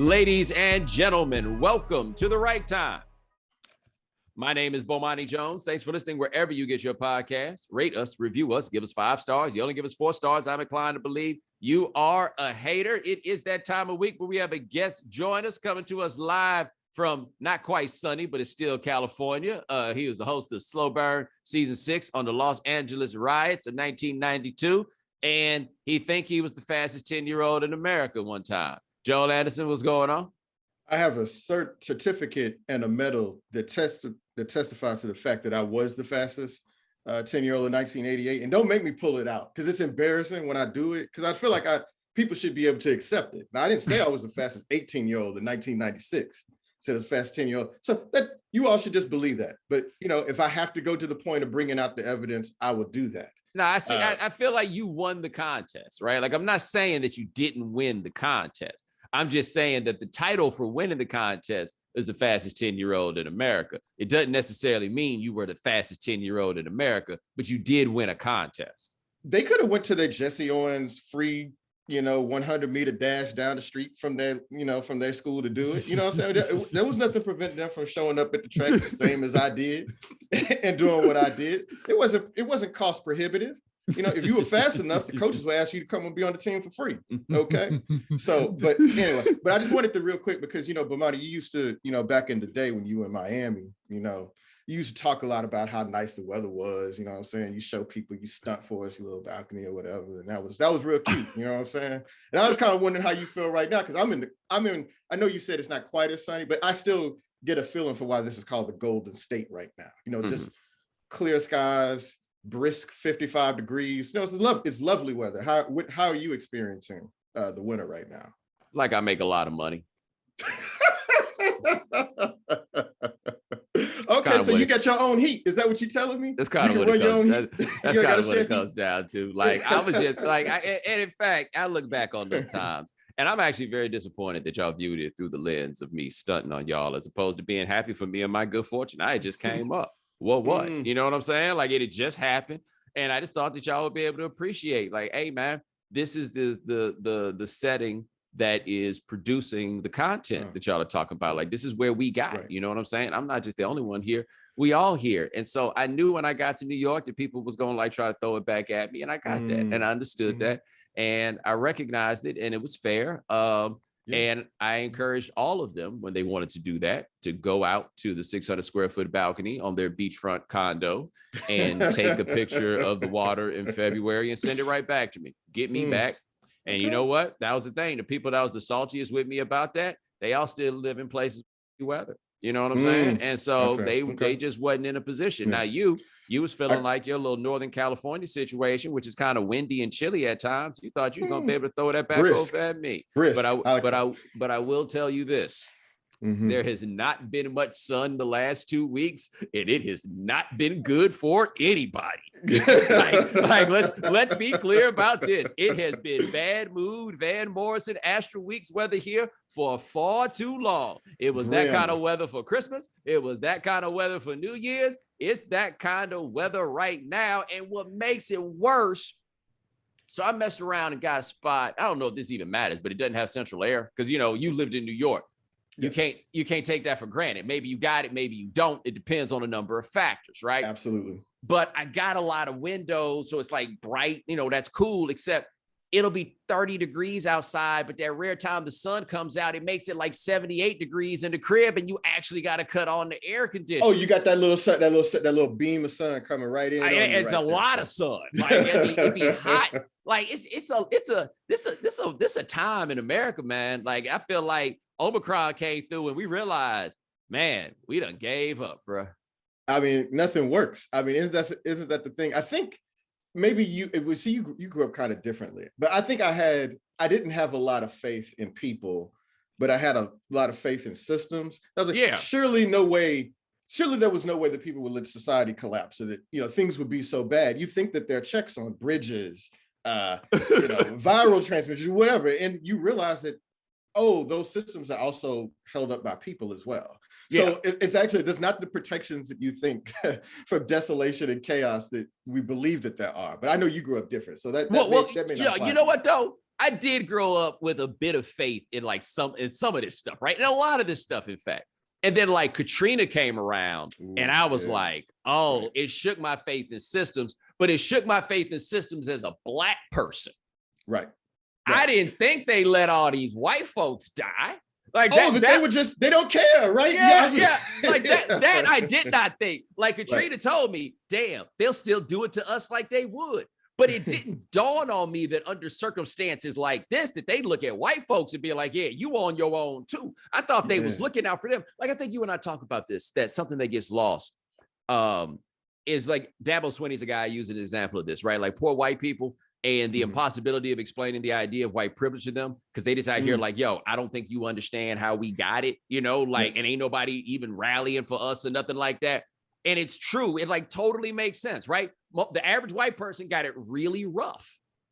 Ladies and gentlemen, welcome to The Right Time. My name is Bomani Jones. Thanks for listening wherever you get your podcast. Rate us, review us, give us 5 stars. You only give us 4 stars, I'm inclined to believe you are a hater. It is that time of week where we have a guest join us, coming to us live from not quite sunny, but it's still California. He was the host of Slow Burn Season 6 on the Los Angeles Riots of 1992. And he think he was the fastest 10-year-old in America one time. Joel Anderson, what's going on? I have a certificate and a medal that testifies to the fact that I was the fastest 10-year-old in 1988. And don't make me pull it out because it's embarrassing when I do it, because I feel like people should be able to accept it. Now, I didn't say I was the fastest 18-year-old in 1996. I said the fastest 10-year-old. So that you all should just believe that. But, you know, if I have to go to the point of bringing out the evidence, I will do that. No, I see. I feel like you won the contest, right? Like, I'm not saying that you didn't win the contest. I'm just saying that the title for winning the contest is the fastest 10-year-old in America. It doesn't necessarily mean you were the fastest 10-year-old in America, but you did win a contest. They could have went to the Jesse Owens free, 100-meter dash down the street from their school to do it. You know what I'm saying? There was nothing preventing them from showing up at the track the same as I did and doing what I did. It wasn't cost prohibitive. If you were fast enough, the coaches would ask you to come and be on the team for free. Okay. So, but anyway, I just wanted to real quick because, Bomani, you used to, back in the day when you were in Miami, you used to talk a lot about how nice the weather was. You know what I'm saying? You show people, you stunt for us, your little balcony or whatever. And that was real cute. You know what I'm saying? And I was kind of wondering how you feel right now, because I know you said it's not quite as sunny, but I still get a feeling for why this is called the Golden State right now. Just clear skies, brisk 55 degrees. It's lovely weather. How are you experiencing the winter right now? Like, I make a lot of money. Okay, so you got your own heat. Is that what you're telling me? That's kind of what it comes down to. Like, I was just like, and in fact, I look back on those times, and I'm actually very disappointed that y'all viewed it through the lens of me stunting on y'all, as opposed to being happy for me and my good fortune. I just came up. What? You know what I'm saying? Like, it had just happened. And I just thought that y'all would be able to appreciate, like, hey, man, this is the setting that is producing the content that y'all are talking about. Like, this is where we got, right. You know what I'm saying? I'm not just the only one here. We all here. And so I knew when I got to New York that people was going to like try to throw it back at me. And I got that. And I understood that. And I recognized it, and it was fair. And I encouraged all of them, when they wanted to do that, to go out to the 600 square foot balcony on their beachfront condo and take a picture of the water in February and send it right back to me. Get me back. And you know what? That was the thing. The people that was the saltiest with me about that, they all still live in places with weather. You know what I'm saying? And so they just wasn't in a position. Now you was feeling like your little Northern California situation, which is kind of windy and chilly at times. You thought you were gonna be able to throw that back over at me. But I will tell you this. There has not been much sun the last 2 weeks, and it has not been good for anybody. Let's be clear about this. It has been bad mood, Van Morrison, Astro Weeks weather here for far too long. It was that kind of weather for Christmas. It was that kind of weather for New Year's. It's that kind of weather right now. And what makes it worse, so I messed around and got a spot. I don't know if this even matters, but it doesn't have central air because, you lived in New York. You can't take that for granted. Maybe you got it, maybe you don't. It depends on a number of factors, right? Absolutely. But I got a lot of windows, so it's like bright, that's cool, except it'll be 30 degrees outside, but that rare time the sun comes out, it makes it like 78 degrees in the crib, and you actually got to cut on the air conditioner. Oh, you got that little beam of sun coming right in. It's a lot of sun. Like, it'd be hot. Like, this a time in America, man. Like, I feel like Omicron came through and we realized, man, we done gave up, bro. I mean, nothing works. I mean, isn't that the thing? I think maybe you grew up kind of differently, but I think I didn't have a lot of faith in people, but I had a lot of faith in systems. I was like, surely there was no way that people would let society collapse, so that, things would be so bad. You think that there are checks on bridges, viral transmission, whatever. And you realize that, those systems are also held up by people as well. So it's actually, there's not the protections that you think from desolation and chaos that we believe that there are. But I know you grew up different. So that may not apply. You know what though? I did grow up with a bit of faith in like some of this stuff, right? And a lot of this stuff, in fact. And then like Katrina came around and I was like, oh, right. It shook my faith in systems, but it shook my faith in systems as a Black person. Right. I didn't think they let all these white folks die. Like they don't care, right? Yeah. Like that I did not think. Like Katrina told me, damn, they'll still do it to us like they would. But it didn't dawn on me that under circumstances like this, that they look at white folks and be like, yeah, you on your own too. I thought they was looking out for them. Like, I think you and I talk about this, that something that gets lost is like Dabo Swinney's a guy I use an example of this, right? Like poor white people and the impossibility of explaining the idea of white privilege to them, because they just out here like, yo, I don't think you understand how we got it, and ain't nobody even rallying for us or nothing like that. And it's true. It like totally makes sense, right? The average white person got it really rough.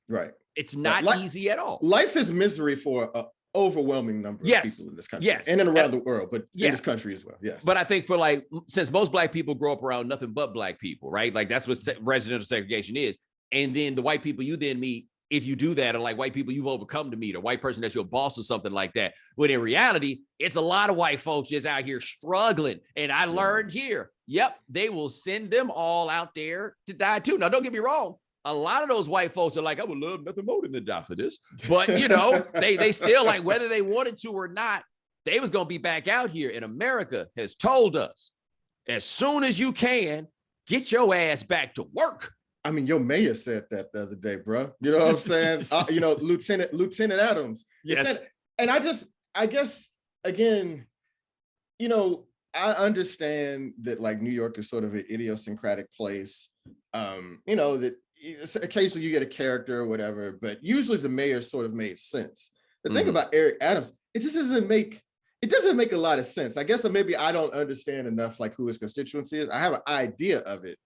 Right. It's not easy at all. Life is misery for an overwhelming number of people in this country. Yes. And around the world, but in this country as well. Yes. But I think for like, since most Black people grow up around nothing but Black people, right? Like that's what residential segregation is. And then the white people you then meet, if you do that, are like white people you've overcome to meet, a white person that's your boss or something like that. But in reality, it's a lot of white folks just out here struggling. And I learned here, they will send them all out there to die too. Now, don't get me wrong. A lot of those white folks are like, I would love nothing more than to die for this. But, they still like, whether they wanted to or not, they was going to be back out here. And America has told us, as soon as you can, get your ass back to work. I mean, your mayor said that the other day, bro. You know what I'm saying? Lieutenant Adams. Yes. And I guess, again, I understand that like New York is sort of an idiosyncratic place. That occasionally you get a character or whatever, but usually the mayor sort of made sense. The thing about Eric Adams, it just doesn't make a lot of sense. I guess maybe I don't understand enough like who his constituency is. I have an idea of it,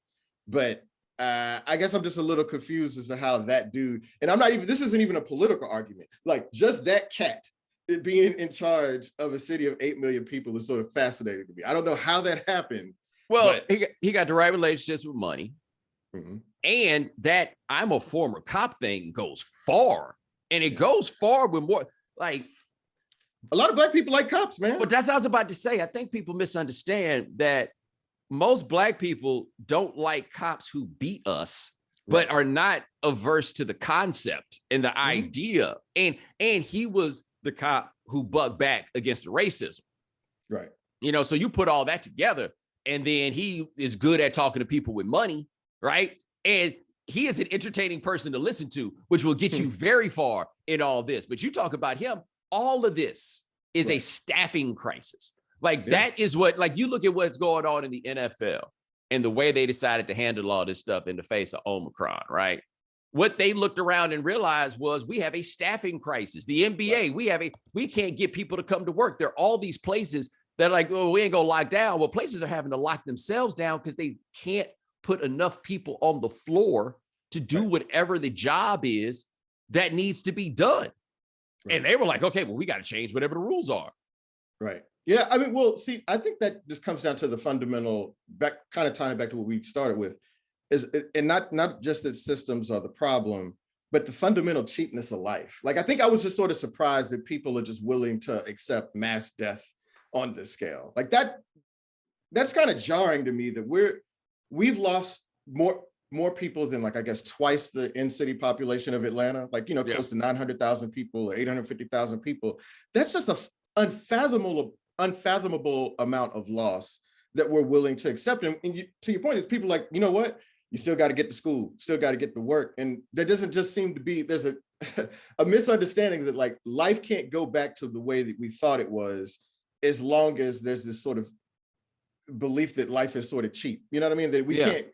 but I guess I'm just a little confused as to how that dude, and this isn't even a political argument, like just that cat being in charge of a city of 8 million people is sort of fascinating to me. I don't know how that happened. Well, he got the right relationships with money. And that I'm a former cop thing goes far. And it goes far with more, like, a lot of Black people like cops, man. But that's what I was about to say. I think people misunderstand that most Black people don't like cops who beat us, but are not averse to the concept and the idea. And he was the cop who bucked back against the racism. Right. So you put all that together, and then he is good at talking to people with money, right? And he is an entertaining person to listen to, which will get you very far in all this. But you talk about him, all of this is a staffing crisis. Like that is what, like you look at what's going on in the NFL and the way they decided to handle all this stuff in the face of Omicron, right? What they looked around and realized was we have a staffing crisis. The NBA, we can't get people to come to work. There are all these places that are like, oh, we ain't gonna lock down. Well, places are having to lock themselves down because they can't put enough people on the floor to do whatever the job is that needs to be done. And they were like, okay, well, we got to change whatever the rules are. Right. Yeah. I mean, well, see, I think that just comes down to the fundamental, kind of tying it back to what we started with, and not just that systems are the problem, but the fundamental cheapness of life. Like, I think I was just sort of surprised that people are just willing to accept mass death on this scale. Like that's kind of jarring to me that we've lost more people than, like, I guess twice the in-city population of Atlanta, like, close to 900,000 people or 850,000 people. That's just an unfathomable amount of loss that we're willing to accept. And to your point, is people like, you know what? You still got to get to school, still got to get to work. And there doesn't just seem to be, there's a misunderstanding that like life can't go back to the way that we thought it was, as long as there's this sort of belief that life is sort of cheap. You know what I mean? That we can't,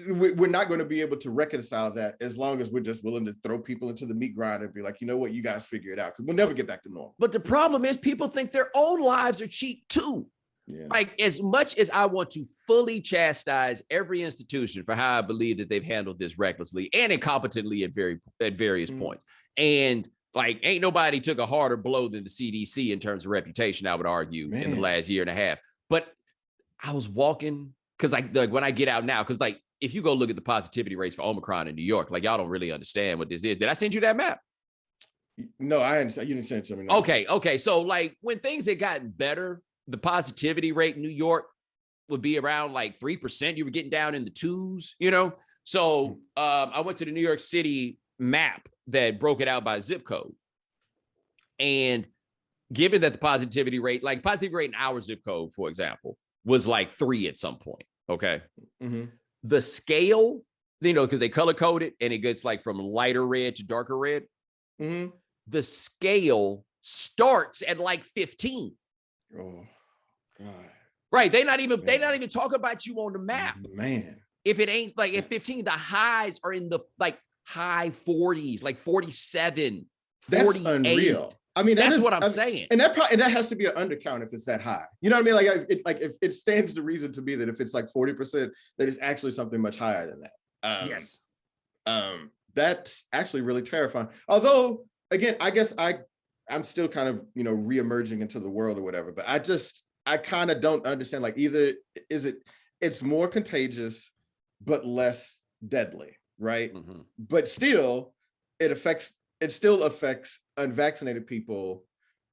we're not going to be able to reconcile that as long as we're just willing to throw people into the meat grinder and be like, you know what, you guys figure it out, because we'll never get back to normal. But the problem is people think their own lives are cheap too. Yeah. Like, as much as I want to fully chastise every institution for how I believe that they've handled this recklessly and incompetently at various points, and like, ain't nobody took a harder blow than the CDC in terms of reputation, I would argue, in the last year and a half. But I was walking, because like when I get out now, because like if you go look at the positivity rates for Omicron in New York, like y'all don't really understand what this is. Did I send you that map? No, I didn't. You didn't send it to me. No. Okay. So like when things had gotten better, the positivity rate in New York would be around like 3%. You were getting down in the 2s, you know? So I went to the New York City map that broke it out by zip code. And given that the positivity rate in our zip code, for example, was like 3 at some point. Okay. Mm-hmm. The scale, you know, because they color code it and it gets like from lighter red to darker red. Mm-hmm. The scale starts at like 15. Oh, God. Right. They not even talking about you on the map. Man. If it ain't like at 15, the highs are in the like high 40s, like 47, 48. That's unreal. I mean, that's what I'm saying. And that has to be an undercount if it's that high. You know what I mean? If it stands to reason to me that if it's like 40%, that it's actually something much higher than that. Yes. That's actually really terrifying. Although, again, I guess I'm still kind of, you know, reemerging into the world or whatever, but I kind of don't understand, like, either it's more contagious, but less deadly, right? Mm-hmm. But still, it still affects unvaccinated people,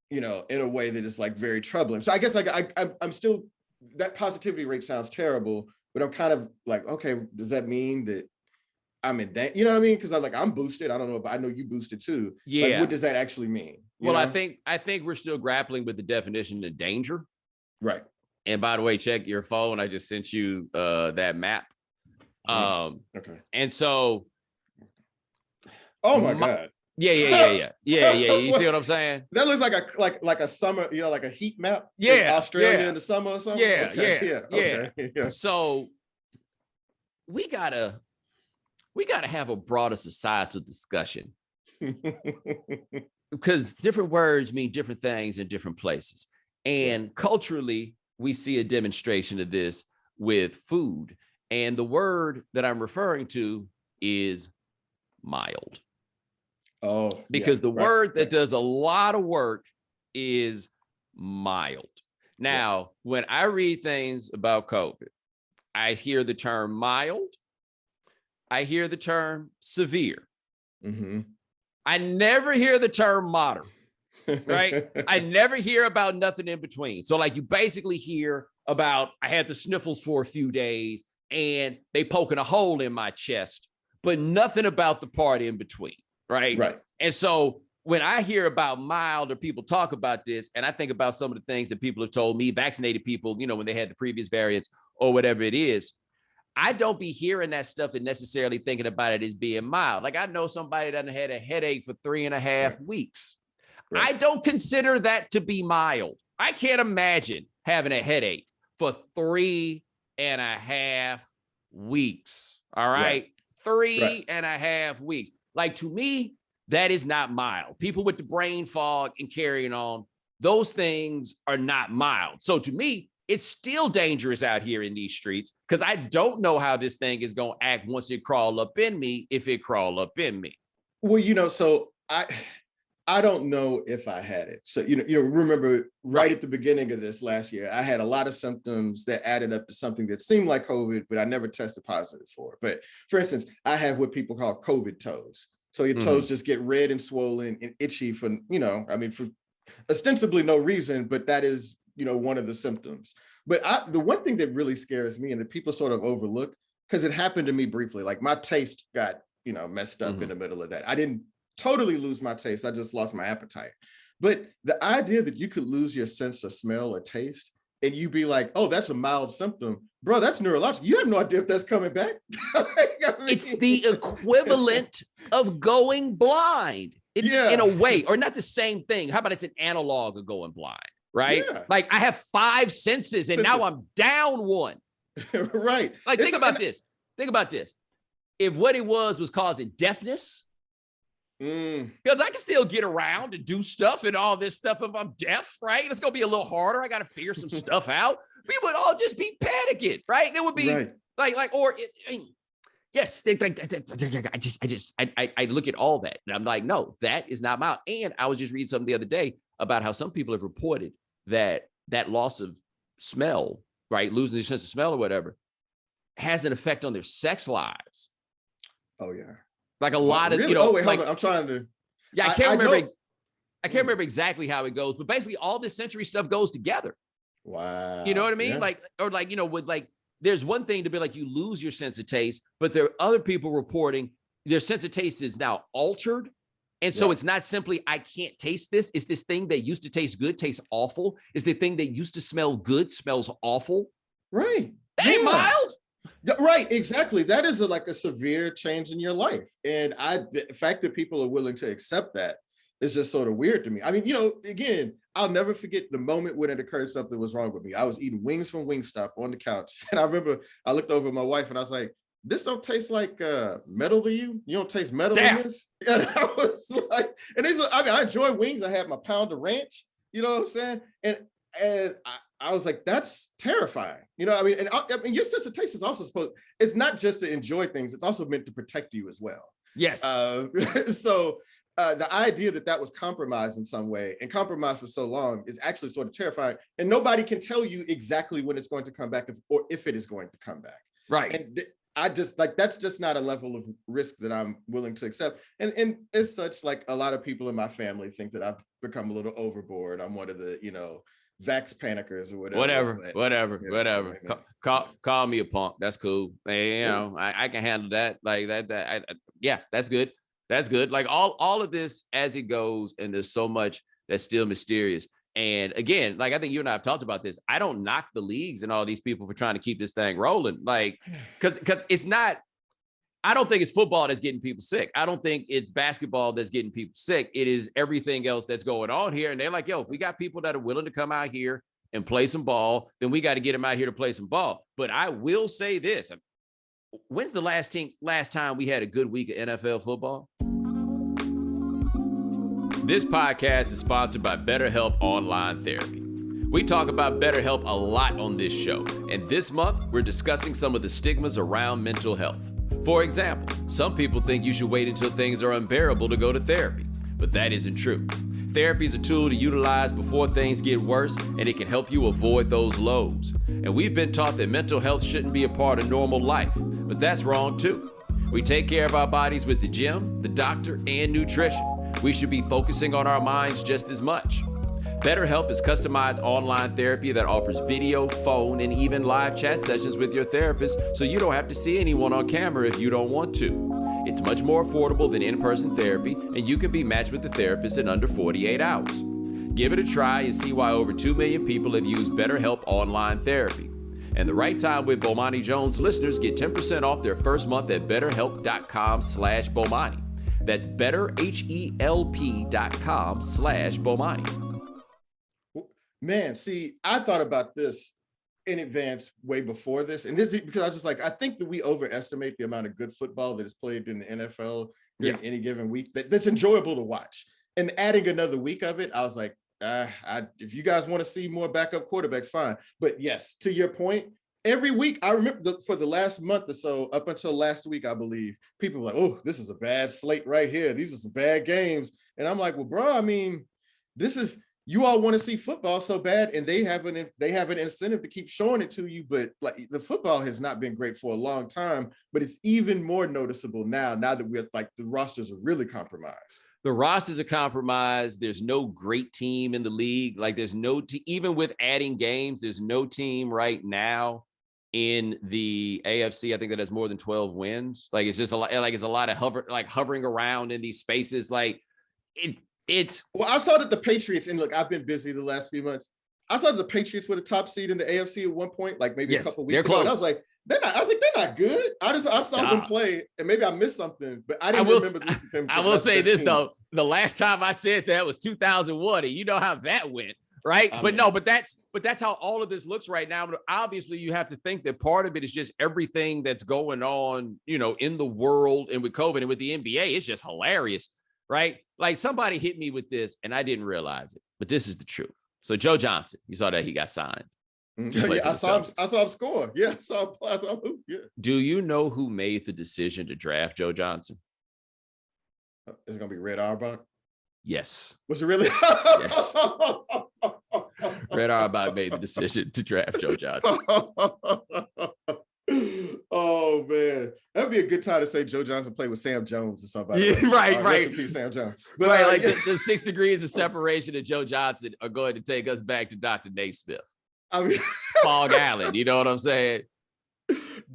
you know, in a way that is like very troubling. So I guess like I'm still, that positivity rate sounds terrible, but I'm kind of like, okay, does that mean that I'm in danger? You know what I mean? Because I'm boosted. I don't know, but I know you boosted too. Yeah. Like, what does that actually mean? Well, know? I think we're still grappling with the definition of danger. Right. And by the way, check your phone. I just sent you that map. Okay. And so, oh my God. Yeah. You see what I'm saying? That looks like a summer, you know, like a heat map. Yeah. Australia in the summer or something. Yeah. Okay. Yeah. So we gotta have a broader societal discussion. Because different words mean different things in different places. And culturally, we see a demonstration of this with food. And the word that I'm referring to is mild. Oh, because the word that does a lot of work is mild. Now, when I read things about COVID, I hear the term mild. I hear the term severe. Mm-hmm. I never hear the term moderate, right? I never hear about nothing in between. So like you basically hear about, I had the sniffles for a few days and they poking a hole in my chest, but nothing about the part in between. Right. And so when I hear about mild or people talk about this, and I think about some of the things that people have told me, vaccinated people, you know, when they had the previous variants or whatever it is, I don't be hearing that stuff and necessarily thinking about it as being mild. Like I know somebody that had a headache for 3.5 weeks. I don't consider that to be mild. I can't imagine having a headache for 3.5 weeks. All right. 3.5 weeks. Like to me, that is not mild. People with the brain fog and carrying on, those things are not mild. So to me, it's still dangerous out here in these streets because I don't know how this thing is going to act once it crawl up in me, if it crawl up in me. Well, you know, so I don't know if I had it. So, you know, remember right at the beginning of this last year, I had a lot of symptoms that added up to something that seemed like COVID, but I never tested positive for it. But for instance, I have what people call COVID toes. So your toes just get red and swollen and itchy for, you know, I mean, for ostensibly no reason, but that is, you know, one of the symptoms. But the one thing that really scares me and that people sort of overlook, because it happened to me briefly, like my taste got, you know, messed up in the middle of that. I didn't totally lose my taste. I just lost my appetite. But the idea that you could lose your sense of smell or taste and you be like, oh, that's a mild symptom, bro, that's neurological. You have no idea if that's coming back. It's the equivalent of going blind. It's in a way, or not the same thing. How about it's an analog of going blind, right? Yeah. Like I have 5 senses and now I'm down one. Right. Like think about this. Think about this. If what it was causing deafness, because I can still get around and do stuff and all this stuff if I'm deaf, right? It's going to be a little harder. I got to figure some stuff out. We would all just be panicking, right? And it would be yes, I look at all that and I'm like, no, that is not mild. And I was just reading something the other day about how some people have reported that loss of smell, right? Losing their sense of smell or whatever has an effect on their sex lives. Oh yeah. Like a lot of, really? you know, oh wait, hold on. I'm trying to. Yeah, I can't remember exactly how it goes, but basically all this sensory stuff goes together. Wow. You know what I mean? Yeah. With there's one thing to be like, you lose your sense of taste, but there are other people reporting their sense of taste is now altered. And so it's not simply, I can't taste this. It's this thing that used to taste good, tastes awful. It's the thing that used to smell good, smells awful. Right. That ain't mild. Right, exactly. That is like a severe change in your life. And the fact that people are willing to accept that is just sort of weird to me. I mean, again, I'll never forget the moment when it occurred something was wrong with me. I was eating wings from Wingstop on the couch. And I remember I looked over at my wife and I was like, this don't taste like metal to you? You don't taste metal in this? And I was like, I enjoy wings. I had my pound of ranch, you know what I'm saying? And I was like, that's terrifying. I mean, your sense of taste is also it's not just to enjoy things, it's also meant to protect you as well. Yes. So the idea that was compromised in some way and compromised for so long is actually sort of terrifying. And nobody can tell you exactly when it's going to come back or if it is going to come back. Right. And I just that's just not a level of risk that I'm willing to accept. And as such, like a lot of people in my family think that I've become a little overboard. I'm one of the, vax panickers or whatever. Call me a punk. That's cool. I can handle that. Like that. Yeah, that's good. That's good. Like all of this as it goes, and there's so much that's still mysterious. And again, like I think you and I have talked about this. I don't knock the leagues and all these people for trying to keep this thing rolling. Like, because it's not. I don't think it's football that's getting people sick. I don't think it's basketball that's getting people sick. It is everything else that's going on here. And they're like, yo, if we got people that are willing to come out here and play some ball, then we got to get them out here to play some ball. But I will say this. When's the last time we had a good week of NFL football? This podcast is sponsored by BetterHelp Online Therapy. We talk about BetterHelp a lot on this show. And this month, we're discussing some of the stigmas around mental health. For example, some people think you should wait until things are unbearable to go to therapy, but that isn't true. Therapy is a tool to utilize before things get worse, and it can help you avoid those lows. And we've been taught that mental health shouldn't be a part of normal life, but that's wrong too. We take care of our bodies with the gym, the doctor, and nutrition. We should be focusing on our minds just as much. BetterHelp is customized online therapy that offers video, phone, and even live chat sessions with your therapist, so you don't have to see anyone on camera if you don't want to. It's much more affordable than in-person therapy, and you can be matched with a therapist in under 48 hours. Give it a try and see why over 2 million people have used BetterHelp online therapy. And the right time with Bomani Jones listeners get 10% off their first month at betterhelp.com/Bomani. That's betterhelp.com/Bomani. Man, see, I thought about this in advance way before this. And this is because I was just like, I think that we overestimate the amount of good football that is played in the NFL during any given week that's enjoyable to watch. And adding another week of it, I was like, if you guys want to see more backup quarterbacks, fine. But yes, to your point, every week, I remember for the last month or so, up until last week, I believe, people were like, oh, this is a bad slate right here. These are some bad games. And I'm like, well, bro, I mean, you all want to see football so bad, and they have an incentive to keep showing it to you. But like the football has not been great for a long time, but it's even more noticeable now that we're like the rosters are really compromised. The rosters are compromised. There's no great team in the league. Like there's no even with adding games, there's no team right now in the AFC, I think, that has more than 12 wins. Like it's just a lot. Like it's a lot of hovering around in these spaces. Like well, I saw that the Patriots, and look, I've been busy the last few months. I saw the Patriots were the top seed in the AFC at one point, like maybe a couple weeks ago. And I was like, they're not good. I saw them play, and maybe I missed something, but I didn't remember them. I will say this though: the last time I said that was 2001, and you know how that went, right? But that's how all of this looks right now. But obviously, you have to think that part of it is just everything that's going on, in the world and with COVID and with the NBA. It's just hilarious. Right? Like somebody hit me with this and I didn't realize it, but this is the truth. So Joe Johnson, you saw that he got signed. Yeah, I saw him score. Yeah, I saw him. Yeah. Do you know who made the decision to draft Joe Johnson? It's going to be Red Auerbach? Yes. Was it really? Yes. Red Auerbach made the decision to draft Joe Johnson. Oh man, would be a good time to say Joe Johnson played with Sam Jones or somebody. Yeah, right. Rest in peace, Sam Jones. But right, like the 6 degrees of separation of Joe Johnson are going to take us back to Dr. Naismith. I mean, Fog Allen, you know what I'm saying?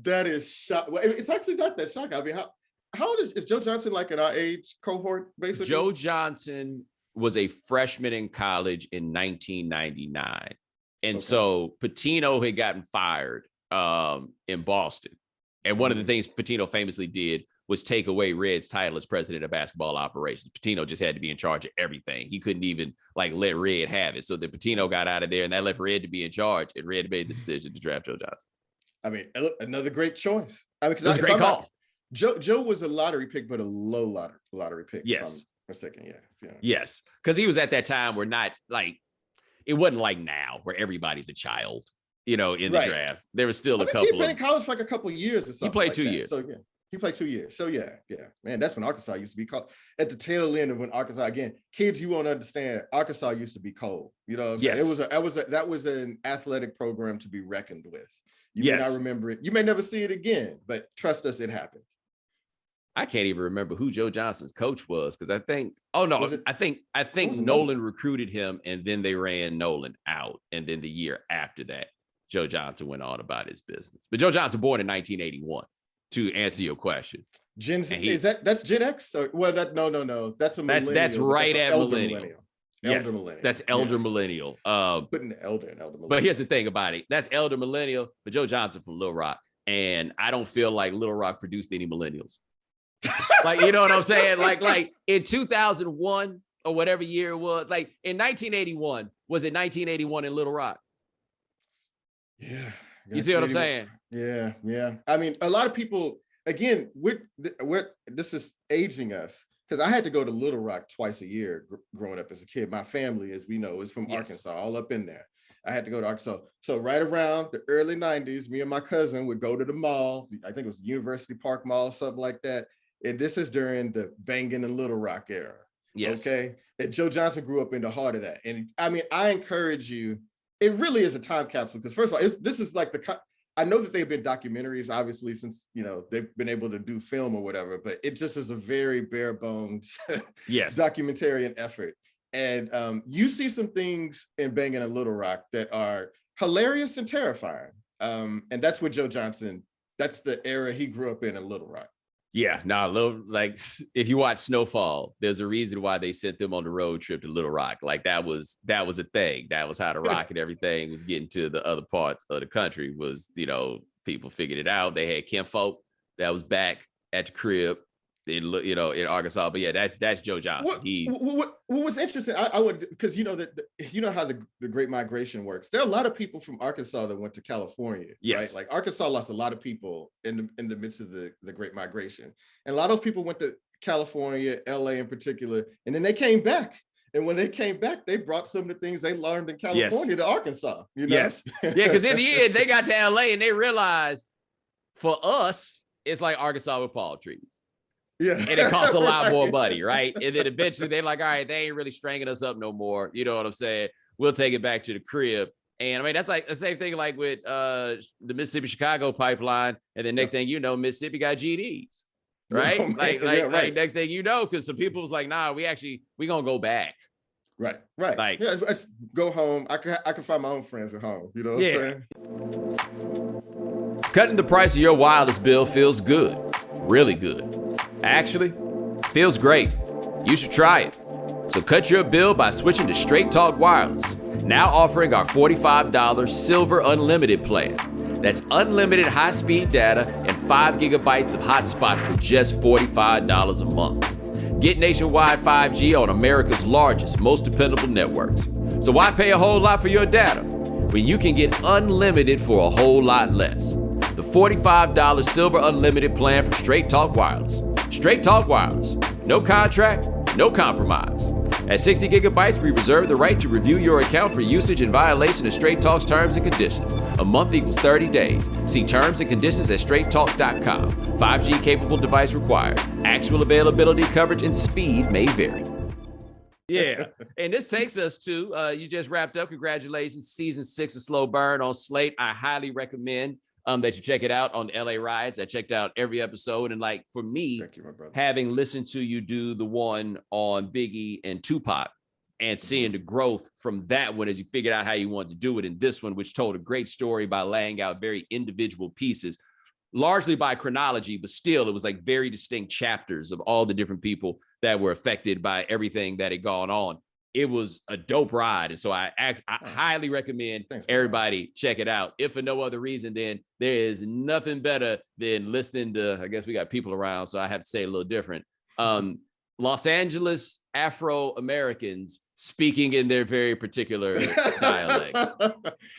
That is shocking. Well, it's actually not that shocking. I mean, how old is Joe Johnson, like in our age cohort, basically? Joe Johnson was a freshman in college in 1999. And so Pitino had gotten fired in Boston. And one of the things Pitino famously did was take away Red's title as president of basketball operations. Pitino just had to be in charge of everything. He couldn't even like let Red have it. So the Pitino got out of there, and that left Red to be in charge. And Red made the decision to draft Joe Johnson. I mean, another great choice. I mean, it was a great call. Joe was a lottery pick, but a low lottery pick. Yes. A second, yeah. Yes, because he was at that time where not like it wasn't like now where everybody's a child, in the draft. There was still a couple. He'd been in college for like a couple of years or something. He played 2 years. So yeah, he played 2 years. So yeah, man, that's when Arkansas used to be called at the tail end of when Arkansas again. Kids, you won't understand. Arkansas used to be cold. You know, what I'm saying? That was an athletic program to be reckoned with. You may not remember it. You may never see it again, but trust us, it happened. I can't even remember who Joe Johnson's coach was because I think Nolan recruited him and then they ran Nolan out. And then the year after that, Joe Johnson went on about his business. But Joe Johnson born in 1981, to answer your question. That's Gen X? No. That's a millennial. That's right at millennial. Yes, elder millennial. That's elder millennial. Putting the elder and elder millennial. But here's the thing about it. That's elder millennial, but Joe Johnson from Little Rock. And I don't feel like Little Rock produced any millennials. Like, you know what I'm saying? Like in 2001 or whatever year it was, like in 1981, was it 1981 in Little Rock? Yeah. You see what I'm saying? Yeah. I mean, a lot of people, again, this is aging us because I had to go to Little Rock twice a year growing up as a kid. My family, as we know, is from Arkansas, all up in there. I had to go to Arkansas. So right around the early 90s, me and my cousin would go to the mall. I think it was University Park Mall or something like that. And this is during the banging and Little Rock era. Yes. Okay. And Joe Johnson grew up in the heart of that. And I mean, I encourage you, it really is a time capsule because first of all, this is like I know that they've been documentaries, obviously, since, they've been able to do film or whatever, but it just is a very bare bones documentarian effort. And you see some things in Banging in Little Rock that are hilarious and terrifying. And that's what Joe Johnson, that's the era he grew up in Little Rock. Yeah, like if you watch Snowfall, there's a reason why they sent them on the road trip to Little Rock. Like that was a thing. That was how the rock and everything was getting to the other parts of the country was, people figured it out. They had kinfolk that was back at the crib in Arkansas. But yeah, that's Joe Johnson. What was interesting, I would, because how the Great Migration works. There are a lot of people from Arkansas that went to California, right? Like Arkansas lost a lot of people in the midst of the Great Migration. And a lot of people went to California, LA in particular, and then they came back. And when they came back, they brought some of the things they learned in California to Arkansas. Yes. Yeah, because in the end, they got to LA and they realized for us, it's like Arkansas with palm trees. Yeah. And it costs a lot more money, right? And then eventually they're like, all right, they ain't really stringing us up no more. You know what I'm saying? We'll take it back to the crib. And I mean, that's like the same thing like with the Mississippi-Chicago pipeline. And then next thing you know, Mississippi got GDs, right? Oh, like next thing you know, because some people was like, nah, we gonna go back. Right. Like, let's go home. I can find my own friends at home. You know what I'm saying? Cutting the price of your wireless bill feels good. Really good. Actually, feels great. You should try it. So cut your bill by switching to Straight Talk Wireless, now offering our $45 Silver Unlimited plan. That's unlimited high-speed data and 5 gigabytes of hotspot for just $45 a month. Get nationwide 5G on America's largest, most dependable networks. So why pay a whole lot for your data when you can get unlimited for a whole lot less? The $45 Silver Unlimited plan from Straight Talk Wireless. Straight Talk Wireless. No contract, no compromise. At 60 gigabytes, we reserve the right to review your account for usage in violation of Straight Talk's terms and conditions. A month equals 30 days. See terms and conditions at straighttalk.com. 5G capable device required. Actual availability, coverage, and speed may vary. Yeah, and this takes us to, you just wrapped up. Congratulations. Season 6 of Slow Burn on Slate. I highly recommend that you check it out on LA Riots. I checked out every episode. And like, for me, having listened to you do the one on Biggie and Tupac and seeing the growth from that one as you figured out how you wanted to do it in this one, which told a great story by laying out very individual pieces, largely by chronology, but still it was like very distinct chapters of all the different people that were affected by everything that had gone on. It was a dope ride. And so I highly recommend everybody check it out. If for no other reason, then there is nothing better than listening to, I guess we got people around, so I have to say it a little different. Los Angeles Afro-Americans speaking in their very particular dialect.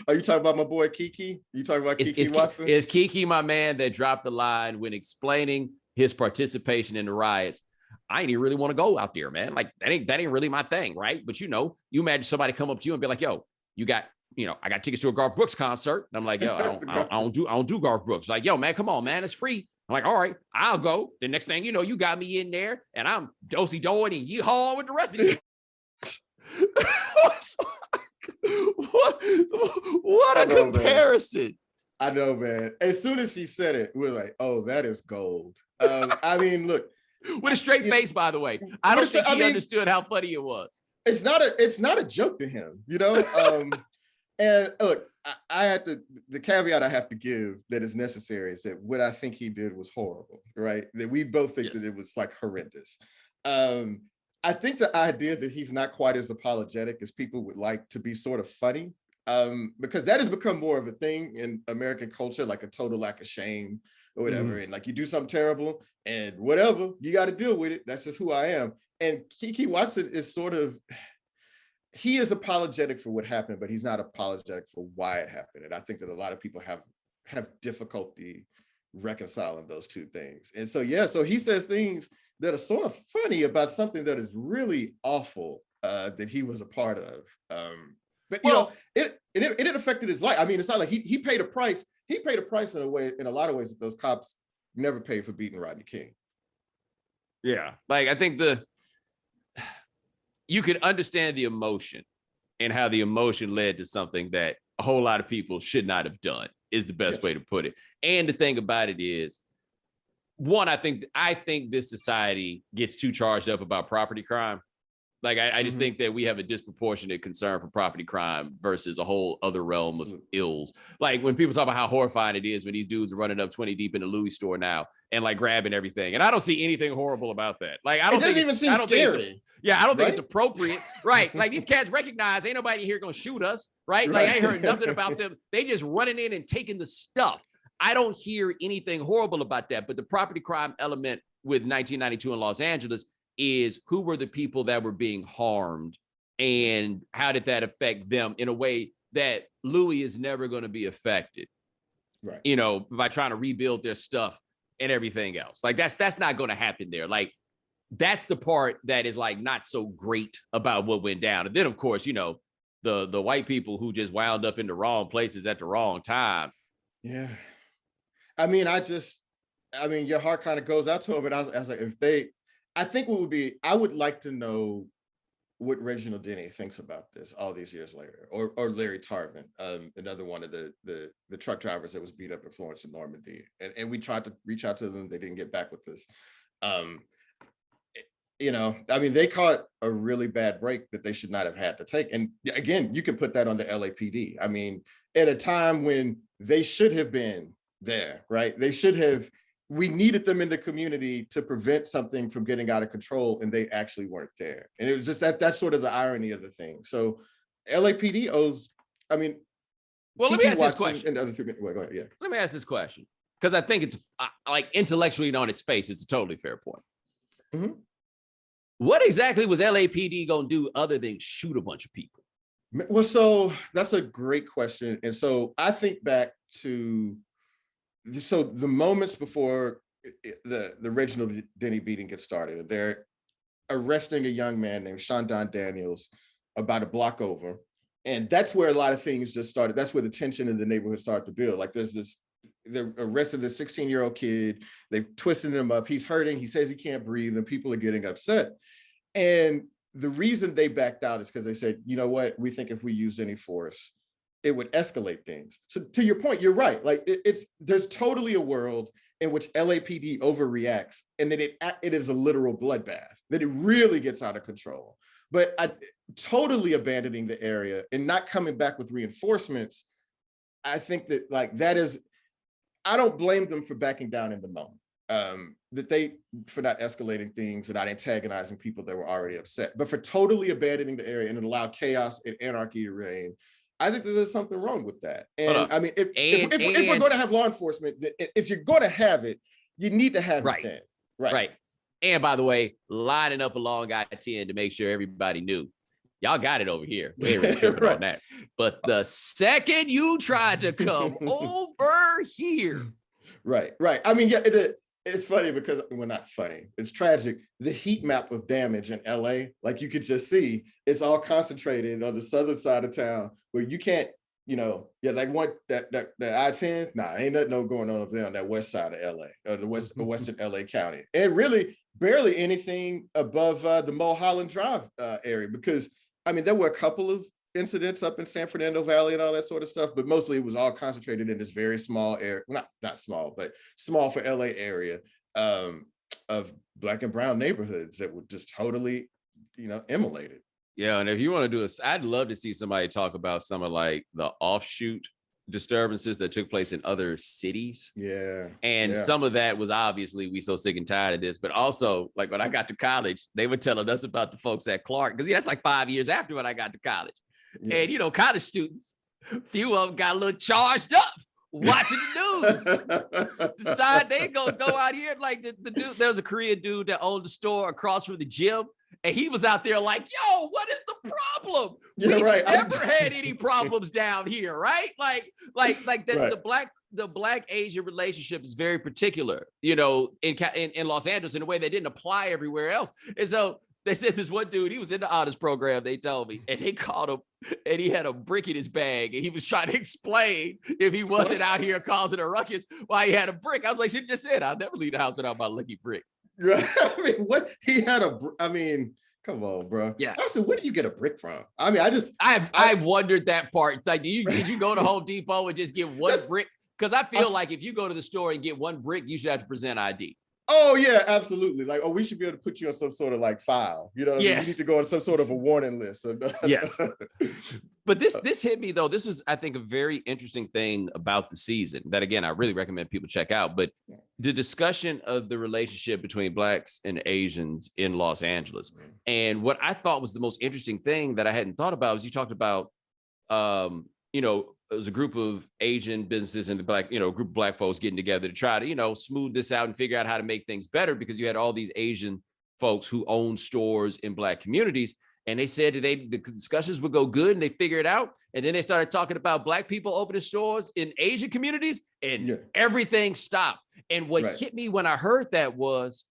Are you talking about my boy Kiki? You talking about Kiki Watson? Is Kiki my man that dropped the line when explaining his participation in the riots? I ain't even really want to go out there, man. Like that ain't really my thing, right? But you imagine somebody come up to you and be like, yo, I got tickets to a Garth Brooks concert. And I'm like, yo, I don't do Garth Brooks. Like, yo, man, come on, man, it's free. I'm like, all right, I'll go. The next thing you know, you got me in there and I'm dosey-doing and yeehaw with the rest of you. What a comparison. Man. I know, man. As soon as he said it, we're like, oh, that is gold. I mean, look. With a straight face, by the way. I don't think he understood how funny it was. It's not a joke to him, And look, I had to, the caveat I have to give that is necessary is that what I think he did was horrible, right? That we both think that it was like horrendous. I think the idea that he's not quite as apologetic as people would like to be sort of funny, because that has become more of a thing in American culture, like a total lack of shame or whatever. And like you do something terrible and whatever, you got to deal with it. That's just who I am. And Kiki Watson is sort of, he is apologetic for what happened, but he's not apologetic for why it happened. And I think that a lot of people have difficulty reconciling those two things. And so, so he says things that are sort of funny about something that is really awful that he was a part of. But it affected his life. I mean, it's not like he paid a price. He paid a price in a lot of ways that those cops never paid for beating Rodney King. Yeah, like I think you could understand the emotion and how the emotion led to something that a whole lot of people should not have done is the best way to put it. And the thing about it is, one, I think this society gets too charged up about property crime. Like, I just think that we have a disproportionate concern for property crime versus a whole other realm of ills. Like when people talk about how horrifying it is when these dudes are running up 20 deep in the Louis store now and like grabbing everything. And I don't see anything horrible about that. Like, I don't think even seem scary. I don't think it's appropriate. Right. Like these cats recognize ain't nobody here going to shoot us. Right. Like I ain't heard nothing about them. They just running in and taking the stuff. I don't hear anything horrible about that. But the property crime element with 1992 in Los Angeles is who were the people that were being harmed and how did that affect them in a way that Louis is never going to be affected, right? By trying to rebuild their stuff and everything else. Like that's not going to happen there. Like that's the part that is like not so great about what went down. And then of course, the white people who just wound up in the wrong places at the wrong time. Yeah. I mean, your heart kind of goes out to them. But I was like, I think I would like to know what Reginald Denny thinks about this all these years later, or Larry Tarvin, another one of the truck drivers that was beat up in Florence and Normandy. And we tried to reach out to them. They didn't get back with us. They caught a really bad break that they should not have had to take. And again, you can put that on the LAPD. I mean, at a time when they should have been there, right? We needed them in the community to prevent something from getting out of control, and they actually weren't there. And it was just that's sort of the irony of the thing. So LAPD owes, let me ask this question. And the other two, well, go ahead, yeah. Let me ask this question, because I think it's like intellectually on its face, it's a totally fair point. Mm-hmm. What exactly was LAPD going to do other than shoot a bunch of people? Well, so that's a great question. And so I think back to the moments before the Reginald Denny beating gets started, they're arresting a young man named Shondon Daniels about a block over. And that's where a lot of things just started. That's where the tension in the neighborhood started to build. Like they're arresting this 16-year-old kid. They've twisted him up. He's hurting. He says he can't breathe and people are getting upset. And the reason they backed out is because they said, you know what? We think if we used any force, it would escalate things. So to your point, you're right. Like there's totally a world in which LAPD overreacts, and then it is a literal bloodbath, that it really gets out of control. But totally abandoning the area and not coming back with reinforcements, I think that like that is, I don't blame them for backing down in the moment. For not escalating things and not antagonizing people that were already upset, but for totally abandoning the area and allow chaos and anarchy to reign. I think that there's something wrong with that. And I mean, if we're going to have law enforcement, if you're going to have it, you need to have it then. Right. And by the way, lining up along I-10 to make sure everybody knew. Y'all got it over here. We ain't really tripping on that. But the second you tried to come over here. Right. I mean, yeah, it's funny because, well, not funny. It's tragic. The heat map of damage in LA, like you could just see, it's all concentrated on the southern side of town where you can't, like that I-10, ain't nothing going on over there on that west side of LA, or the western LA County. And really barely anything above the Mulholland Drive area, because, I mean, there were a couple of incidents up in San Fernando Valley and all that sort of stuff, but mostly it was all concentrated in this very small area, not small, but small for LA area of Black and brown neighborhoods that were just totally, immolated. Yeah, and if you want to do I'd love to see somebody talk about some of like the offshoot disturbances that took place in other cities. Yeah. And some of that was obviously we so sick and tired of this, but also like when I got to college, they were telling us about the folks at Clark, because that's like 5 years after when I got to college. Yeah. And college students, few of them got a little charged up watching the news. Decide they go out here like the dude. There was a Korean dude that owned the store across from the gym, and he was out there like, "Yo, what is the problem? Yeah, we right. never had any problems down here, right? Like the Black Asian relationship is very particular, in Los Angeles in a way that didn't apply everywhere else. And so they said this one dude, he was in the honors program, they told me, and they caught him, and he had a brick in his bag, and he was trying to explain if he wasn't out here causing a ruckus why he had a brick. I was like, she just said, I'll never leave the house without my lucky brick. I mean, what he had come on, bro. Yeah. I said, where do you get a brick from? I mean, I wondered that part. Like, did you go to Home Depot and just get one brick? Because I feel like if you go to the store and get one brick, you should have to present ID. Oh yeah, absolutely. Like, we should be able to put you on some sort of like file. You know what I mean? You need to go on some sort of a warning list. Yes. But this hit me though. This is, I think, a very interesting thing about the season that, again, I really recommend people check out. But the discussion of the relationship between Blacks and Asians in Los Angeles. And what I thought was the most interesting thing that I hadn't thought about was you talked about, it was a group of Asian businesses and the Black, group of Black folks getting together to try to, smooth this out and figure out how to make things better, because you had all these Asian folks who own stores in Black communities. And they said that the discussions would go good and they figured it out. And then they started talking about Black people opening stores in Asian communities, and everything stopped. And what hit me when I heard that was,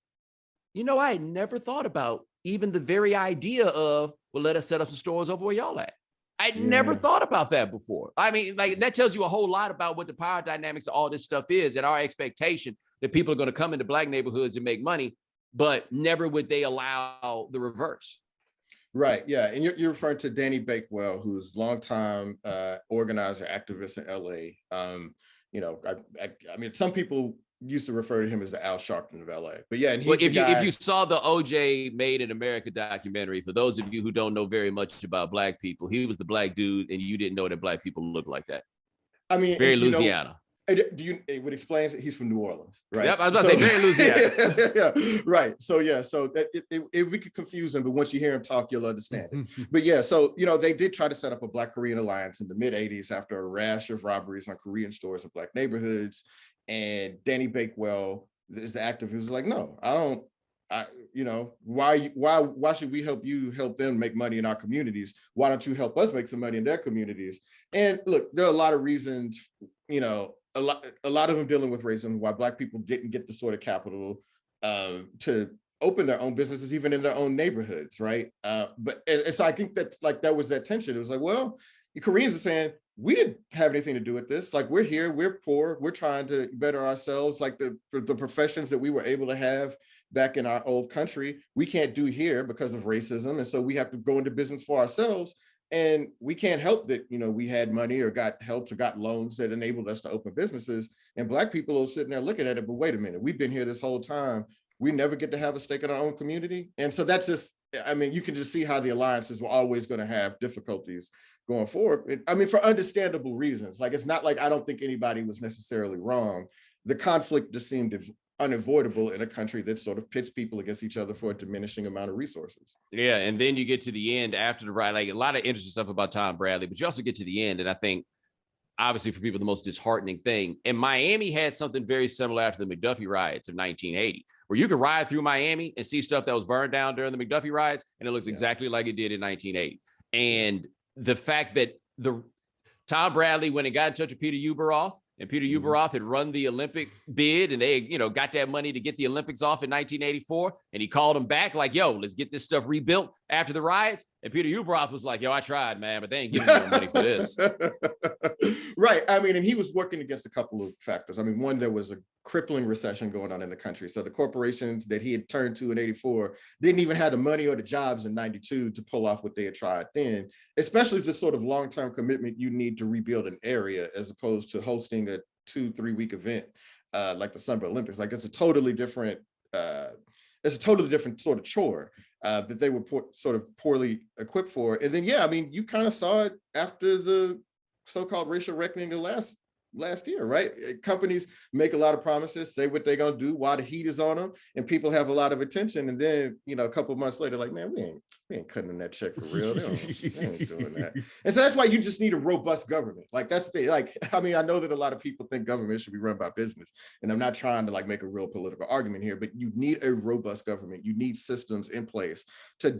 I had never thought about even the very idea of, well, let us set up some stores over where y'all at. I'd never thought about that before. I mean, like, that tells you a whole lot about what the power dynamics of all this stuff is, and our expectation that people are going to come into Black neighborhoods and make money, but never would they allow the reverse. Right. Yeah. And you're referring to Danny Bakewell, who's longtime organizer, activist in LA. I mean, some people used to refer to him as the Al Sharpton of LA, but yeah. And if you saw the OJ Made in America documentary, for those of you who don't know very much about Black people, he was the Black dude, and you didn't know that Black people looked like that. I mean, very Louisiana. It would explain he's from New Orleans, right? Yep, I was about to say very Louisiana. Yeah, right. So that it we could confuse him, but once you hear him talk, you'll understand it. But yeah, so they did try to set up a Black Korean alliance in the mid '80s after a rash of robberies on Korean stores in Black neighborhoods. And Danny Bakewell is the activist, who's like, no, I don't. Why should we help them make money in our communities? Why don't you help us make some money in their communities? And look, there are a lot of reasons, a lot of them dealing with racism, why Black people didn't get the sort of capital to open their own businesses, even in their own neighborhoods, right? But so I think that's like, that was that tension. It was like, well, the Koreans are saying, we didn't have anything to do with this. Like, we're here, we're poor, we're trying to better ourselves. Like the professions that we were able to have back in our old country, we can't do here because of racism. And so we have to go into business for ourselves. And we can't help that, we had money or got helps or got loans that enabled us to open businesses. And Black people are sitting there looking at it, but wait a minute, we've been here this whole time. We never get to have a stake in our own community. And so that's just, you can just see how the alliances were always going to have difficulties going forward. For understandable reasons. Like, it's not like I don't think anybody was necessarily wrong. The conflict just seemed unavoidable in a country that sort of pits people against each other for a diminishing amount of resources. Yeah, and then you get to the end after the riot, like a lot of interesting stuff about Tom Bradley, but you also get to the end, and I think obviously for people the most disheartening thing, and Miami had something very similar after the McDuffie riots of 1980, where you could ride through Miami and see stuff that was burned down during the McDuffie riots, and it looks exactly like it did in 1980. And the fact that Tom Bradley went and got in touch with Peter Ueberroth, and Peter Ueberroth had run the Olympic bid, and they, got that money to get the Olympics off in 1984. And he called him back like, yo, let's get this stuff rebuilt after the riots. And Peter Ueberroth was like, yo, I tried, man, but they ain't giving me no money for this. Right. And he was working against a couple of factors. One, there was a crippling recession going on in the country. So the corporations that he had turned to in 84 didn't even have the money or the jobs in 92 to pull off what they had tried then, especially the sort of long-term commitment you need to rebuild an area as opposed to hosting a 2-3 week event like the Summer Olympics. Like, it's a totally different sort of chore that they were sort of poorly equipped for. And then, you kind of saw it after the so-called racial reckoning of last year, right? Companies make a lot of promises, say what they're going to do while the heat is on them, and people have a lot of attention. And then, a couple of months later, like, man, we ain't cutting that check for real. They ain't doing that. And so that's why you just need a robust government. Like, that's I know that a lot of people think government should be run by business, and I'm not trying to make a real political argument here, but you need a robust government. You need systems in place to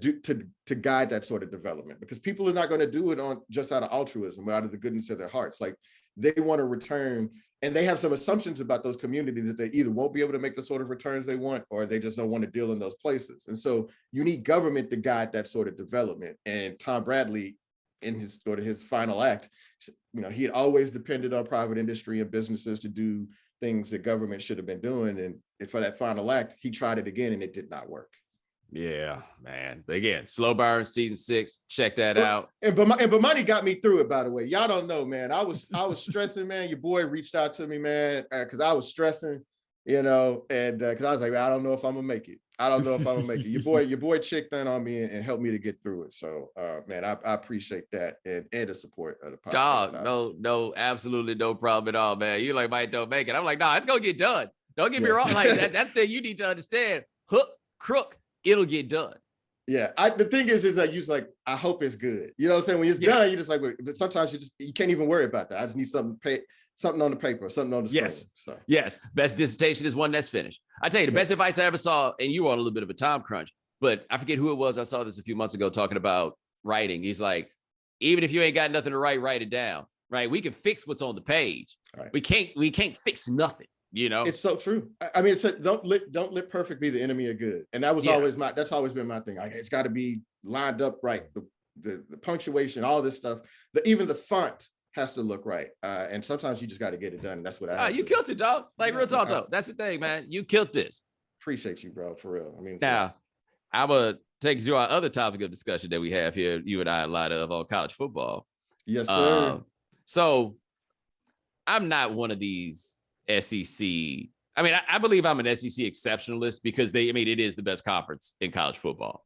guide that sort of development, because people are not going to do it on just out of altruism or out of the goodness of their hearts. Like, they want to return, and they have some assumptions about those communities that they either won't be able to make the sort of returns they want, or they just don't want to deal in those places. And so you need government to guide that sort of development. And Tom Bradley, in his final act, he had always depended on private industry and businesses to do things that government should have been doing. And for that final act, he tried it again, and it did not work. Yeah, man. But again, Slow Burn season 6. Check that out. And Bomani got me through it, by the way. Y'all don't know, man. I was stressing, man. Your boy reached out to me, man, because I was stressing, and because I was like, I don't know if I'm gonna make it. Your boy checked in on me and helped me to get through it. So, man, I appreciate that and the support of the podcast. Dog, no, absolutely no problem at all, man. You like, might don't make it. I'm like, nah, it's gonna get done. Don't get me wrong. Like that's the thing you need to understand. Hook, crook. It'll get done. Yeah, the thing is like, you just like, I hope it's good. You know what I'm saying? When it's done, you're just like, but sometimes you can't even worry about that. I just need something on the paper, something on the screen. Yes, so. Yes. Best dissertation is one that's finished. I tell you, the best advice I ever saw, and you were on a little bit of a time crunch, but I forget who it was. I saw this a few months ago talking about writing. He's like, even if you ain't got nothing to write it down. Right? We can fix what's on the page. Right. We can't fix nothing. It's so true. It's don't let perfect be the enemy of good, and that was that's always been my thing. It's got to be lined up right. The punctuation, all this stuff. Even the font has to look right. And sometimes you just got to get it done. That's what you killed it, dog. Like, real talk though. That's the thing, man. You killed this. Appreciate you, bro. For real. Now I'm gonna take you to our other topic of discussion that we have here. You and I a lot of on college football. Yes, sir. So I'm not one of these SEC. I believe I'm an SEC exceptionalist because it is the best conference in college football,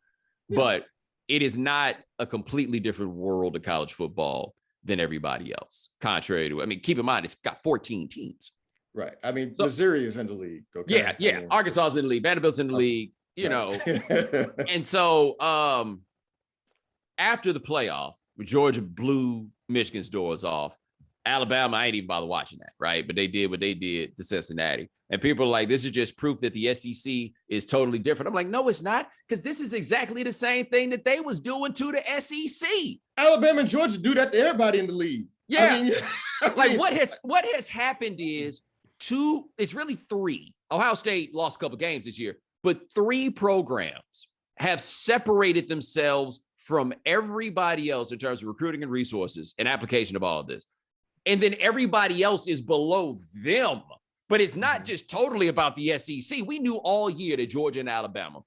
but it is not a completely different world of college football than everybody else. Contrary to, keep in mind, it's got 14 teams. Right. Missouri is in the league. Okay? Yeah. Arkansas is in the league. Vanderbilt's in the league, And so after the playoff, Georgia blew Michigan's doors off. Alabama, I ain't even bother watching that, right? But they did what they did to Cincinnati. And people are like, this is just proof that the SEC is totally different. I'm like, no, it's not, because this is exactly the same thing that they was doing to the SEC. Alabama and Georgia do that to everybody in the league. Yeah. What has happened is it's really 3. Ohio State lost a couple games this year, but 3 programs have separated themselves from everybody else in terms of recruiting and resources and application of all of this. And then everybody else is below them. But it's not just totally about the SEC. We knew all year that Georgia and Alabama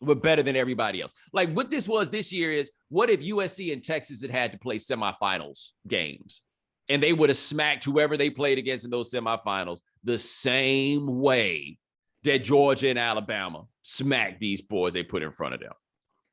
were better than everybody else. Like what this was this year is, what if USC and Texas had to play semifinals games and they would have smacked whoever they played against in those semifinals the same way that Georgia and Alabama smacked these boys they put in front of them.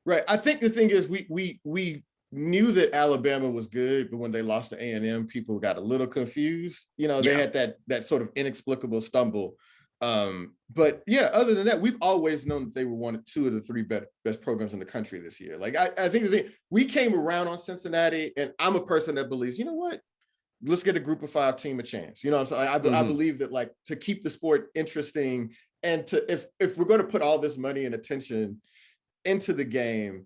Right. I think the thing is we knew that Alabama was good, but when they lost to A&M, people got a little confused. You know, they had that sort of inexplicable stumble. But yeah, other than that, we've always known that they were two of the three best programs in the country this year. Like I think the thing, we came around on Cincinnati, and I'm a person that believes, you know what? Let's get a group of 5 team a chance. You know what I'm saying? I believe that, like, to keep the sport interesting, and if we're going to put all this money and attention into the game,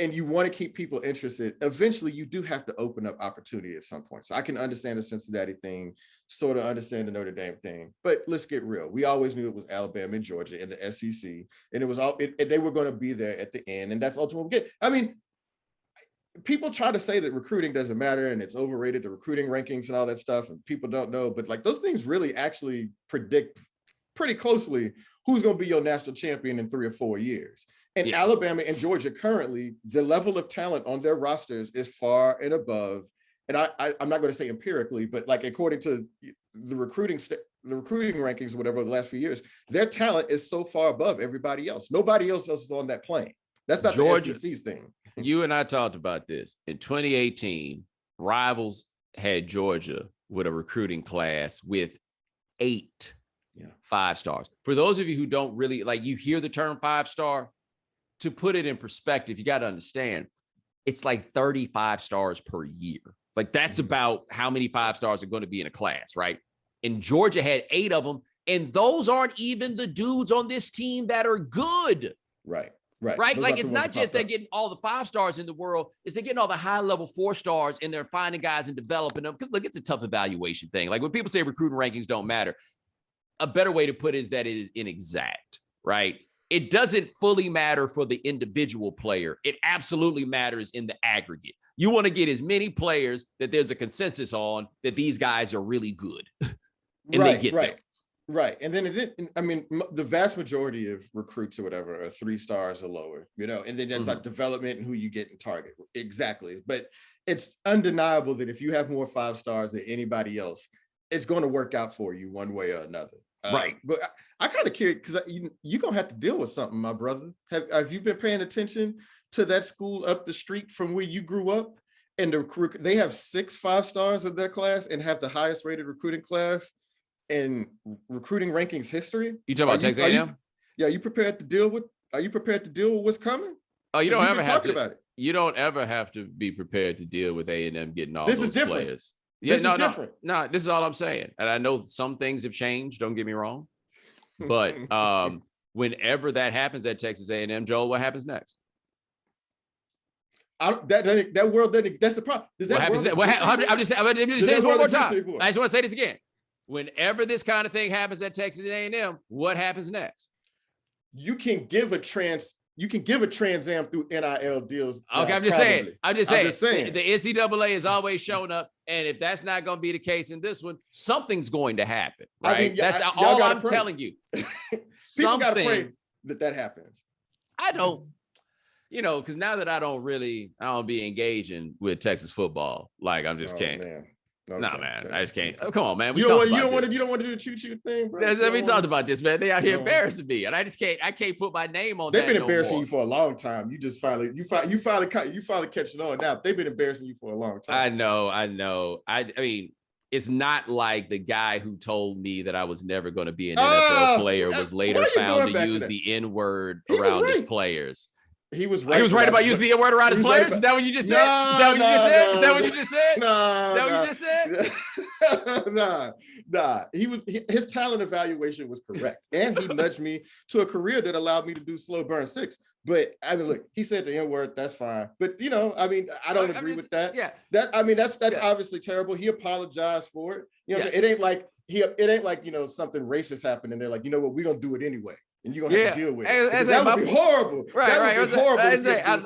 and you want to keep people interested, eventually you do have to open up opportunity at some point. So I can understand the Cincinnati thing, sort of understand the Notre Dame thing, but let's get real. We always knew it was Alabama and Georgia in the SEC, and it was they were going to be there at the end, and that's ultimately what we get. I mean, people try to say that recruiting doesn't matter and it's overrated, the recruiting rankings and all that stuff, and people don't know, but like those things really actually predict pretty closely who's going to be your national champion in 3 or 4 years. And Alabama and Georgia currently, the level of talent on their rosters is far and above. And I'm not going to say empirically, but like according to the recruiting rankings or whatever the last few years, their talent is so far above everybody else. Nobody else is on that plane. That's not Georgia, the SEC's thing. You and I talked about this. In 2018, Rivals had Georgia with a recruiting class with 8 5 stars. For those of you who don't really, like, you hear the term 5-star, to put it in perspective, you got to understand, it's like 35 stars per year. Like that's about how many 5 stars are going to be in a class, right? And Georgia had 8 of them, and those aren't even the dudes on this team that are good. Right. Like it's not just they're getting all the 5 stars in the world, it's they're getting all the high level 4 stars, and they're finding guys and developing them. Because look, it's a tough evaluation thing. Like when people say recruiting rankings don't matter, a better way to put it is that it is inexact, right? It doesn't fully matter for the individual player. It absolutely matters in the aggregate. You want to get as many players that there's a consensus on that these guys are really good. And they get there. Right. And then the vast majority of recruits or whatever are 3 stars or lower, you know, and then there's like development and who you get in target. Exactly. But it's undeniable that if you have more 5 stars than anybody else, it's going to work out for you one way or another. Right. But I kind of curious, because you're going to have to deal with something, my brother. Have you been paying attention to that school up the street from where you grew up? And they have 6 5 stars in their class and have the highest rated recruiting class in recruiting rankings history. You talking about Texas A&M? Are you prepared to deal with what's coming? Oh, you don't ever have to about it. You don't ever have to be prepared to deal with A&M getting all those players. Yeah, no, this is all I'm saying. And I know some things have changed, don't get me wrong. But whenever that happens at Texas A&M, Joel, what happens next? That world doesn't. That's the problem. I'm just saying this one more time. I just want to say this again. Whenever this kind of thing happens at Texas A&M, what happens next? You can give a Trans Am through NIL deals. Okay, I'm just saying. The NCAA has always shown up, and if that's not going to be the case in this one, something's going to happen, right? I mean, that's all I'm telling you. People got to pray that happens. I don't, because now that I don't be engaging with Texas football, like I'm just can't. Man. Okay. Nah, man, I just can't. Oh, come on, man. You don't want to do the choo-choo thing, bro. We talked about this, man. They out here embarrassing me, and I just can't. I can't put my name on. They've been embarrassing you for a long time. You just finally catching on now. They've been embarrassing you for a long time. I know. I mean, it's not like the guy who told me that I was never going to be an NFL player was later found to use the N-word around his players. He was right. He was right about using the N-word around his players. Is that what you just said? Is that what you just said? Nah. His talent evaluation was correct, and he nudged me to a career that allowed me to do slow burn 6. But I mean, look, he said the N-word. That's fine. But I don't agree with that. Yeah. That's obviously terrible. He apologized for it. It ain't like something racist happened, and they're like, you know what, we're gonna do it anyway. And you're gonna have to deal with it. That would be horrible. Right. Would be horrible.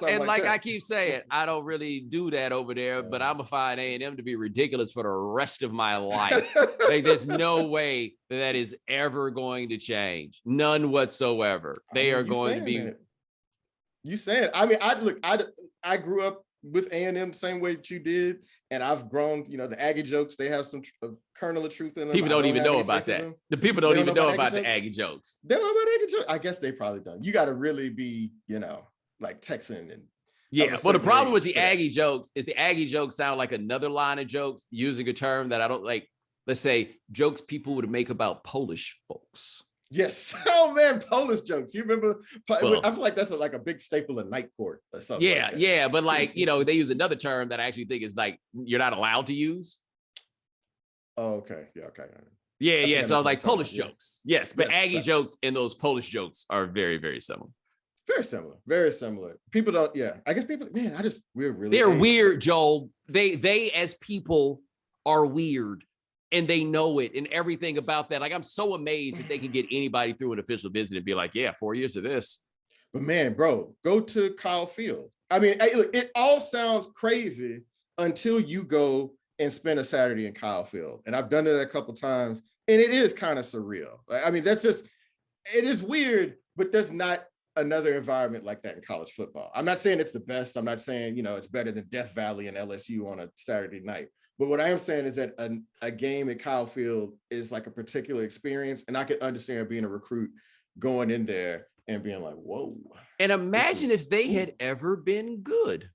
And like I keep saying, I don't really do that over there, but I'm gonna find A&M to be ridiculous for the rest of my life. Like there's no way that is ever going to change. None whatsoever. They are going to be. You said, I mean, I grew up with A&M the same way that you did, and I've grown, the Aggie jokes, they have some kernel of truth in them. People don't even know about that. The people don't even know about the Aggie jokes. They don't know about Aggie jokes? I guess they probably don't. You got to really be, like Texan and well, the problem with the Aggie jokes is the Aggie jokes sound like another line of jokes using a term that I don't like. Let's say jokes people would make about Polish folks. Yes. Oh man, Polish jokes. You remember? Well, I feel like that's like a big staple in night court or something. Yeah. But like, they use another term that I actually think is like you're not allowed to use. Oh, okay. Yeah. Okay. Yeah. So like Polish jokes. Yes. But Aggie jokes and those Polish jokes are very, very similar. Very similar. People don't, I guess people, man, they're weird, Joel. They as people are weird and they know it and everything about that. Like, I'm so amazed that they can get anybody through an official visit and be like, 4 years of this. But man, bro, go to Kyle Field. I mean, look, it all sounds crazy until you go and spend a Saturday in Kyle Field. And I've done it a couple times and it is kind of surreal. I mean, it is weird, but there's not another environment like that in college football. I'm not saying it's the best. I'm not saying, it's better than Death Valley and LSU on a Saturday night. But what I am saying is that a game at Kyle Field is like a particular experience. And I could understand being a recruit going in there and being like, whoa. And imagine if they had ever been good.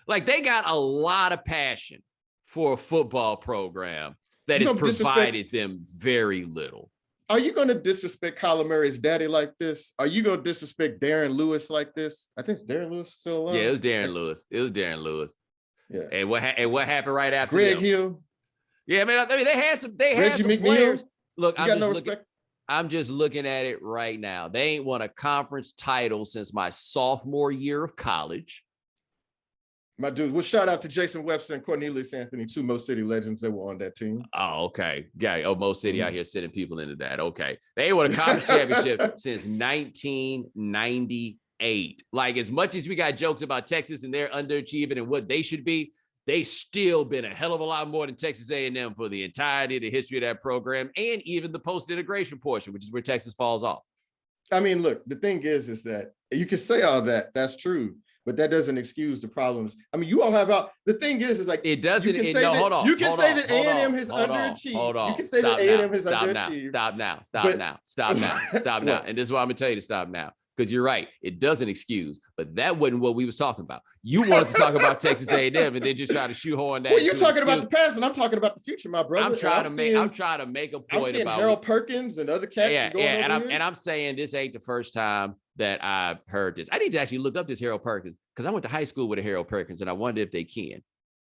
Like, they got a lot of passion for a football program that has provided them very little. Are you going to disrespect Kyler Murray's daddy like this? Are you going to disrespect Darren Lewis like this? I think it's Darren Lewis still alive. Yeah, it was Darren Lewis. Yeah. And what happened right after Greg Hill? Yeah, I mean, they had some players. Look, I'm just looking at it right now. They ain't won a conference title since my sophomore year of college. My dude, well, shout out to Jason Webster and Cornelius Anthony, two Mo City legends that were on that team. Oh, okay. Yeah, Mo City out here sending people into that. Okay. They won a conference championship since 1998. Like, as much as we got jokes about Texas and their underachieving and what they should be, they still been a hell of a lot more than Texas A&M for the entirety of the history of that program and even the post-integration portion, which is where Texas falls off. I mean, look, the thing is that you can say all that. That's true. But that doesn't excuse the problems. I mean, you all have the thing is like it doesn't. You can say that A&M has underachieved. You can say that A&M has underachieved. Stop now. And this is why I'm gonna tell you to stop now. Because you're right, it doesn't excuse, but that wasn't what we was talking about. You wanted to talk about Texas A&M and then just try to shoehorn that. Well, you're talking about the past, and I'm talking about the future, my brother. I'm trying to make a point about Harold Perkins and other cats. And I'm saying this ain't the first time that I've heard this. I need to actually look up this Harold Perkins because I went to high school with a Harold Perkins, and I wonder if they can.